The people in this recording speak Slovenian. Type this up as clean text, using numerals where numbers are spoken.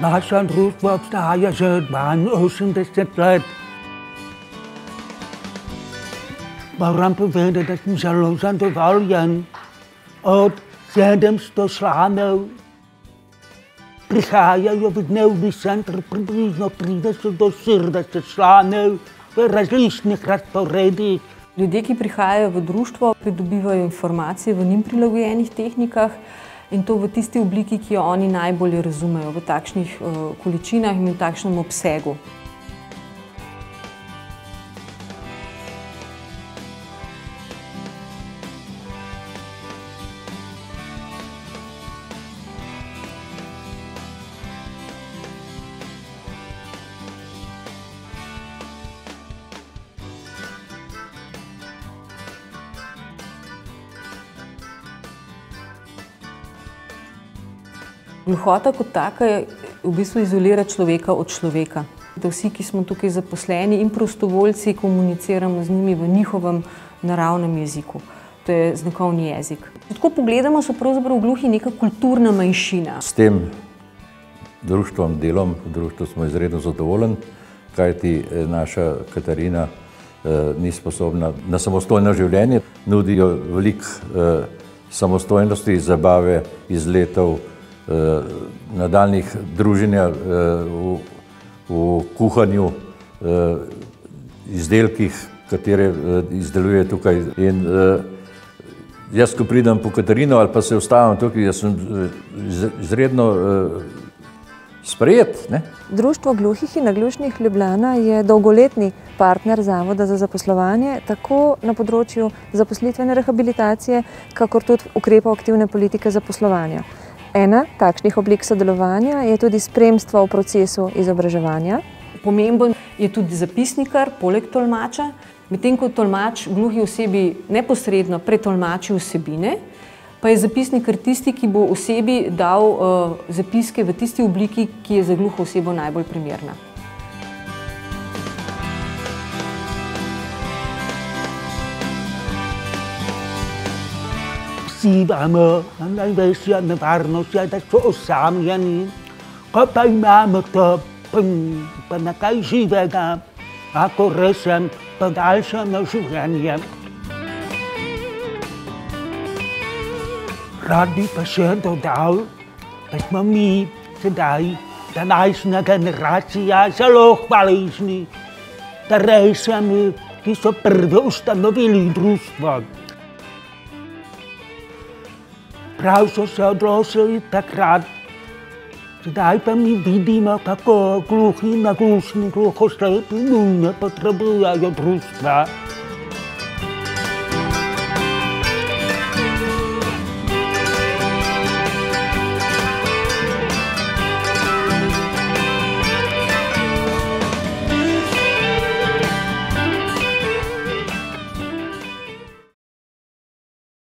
Naše društvo obstaja že 82 let. Moram povedati, da sem zelo zadovoljen. Od 700 članov prihajajo v dnevni center približno 30 do 40 članov v različnih razporedih. Ljudje, ki prihajajo v društvo, pridobivajo informacije v njim prilagojenih tehnikah in to v tisti obliki, ki jo oni najbolje razumejo, v takšnih količinah in v takšnem obsegu. Gluhota kot taka v bistvu izolira človeka od človeka. Da vsi, ki smo tukaj zaposleni in prostovoljci, komuniciramo z njimi v njihovem naravnem jeziku. To je znakovni jezik. Tako pogledamo, so pravzaprav gluhi neka kulturna manjšina. S tem društvom, delom v društvu smo izredno zadovoljni, kajti naša Katarina ni sposobna na samostojno življenje. Nudijo veliko samostojnosti, zabave, izletov, nadaljnjih druženja v kuhanju, izdelkih, katere izdeluje tukaj. In jaz, ko pridem po Katarino ali pa se ustavim tukaj, jaz sem izredno sprejet. Društvo gluhih in naglušnih Ljubljana je dolgoletni partner Zavoda za zaposlovanje, tako na področju zaposlitvene rehabilitacije, kakor tudi ukrepov aktivne politike zaposlovanja. Ena takšnih oblik sodelovanja je tudi spremstvo v procesu izobraževanja. Pomemben je tudi zapisnikar, poleg tolmača, medtem ko tolmač gluhi osebi neposredno pretolmači vsebine, pa je zapisnikar tisti, ki bo osebi dal zapiske v tisti obliki, ki je za gluho osebo najbolj primerna. Vsi vemo, največja nevarnost je, da so osamljeni, ko pa imamo to pa nekaj živega, ako resem podaljšano življenje. Rad bi pa še dodal, da smo mi sedaj, današnja generacija, zelo hvaležni starejšim, ki so prvi ustanovili društvo. Prav so se odločili takrat, sedaj pa mi vidimo, kako gluhi in naglušni, gluhoslepi nujno potrebujejo društva.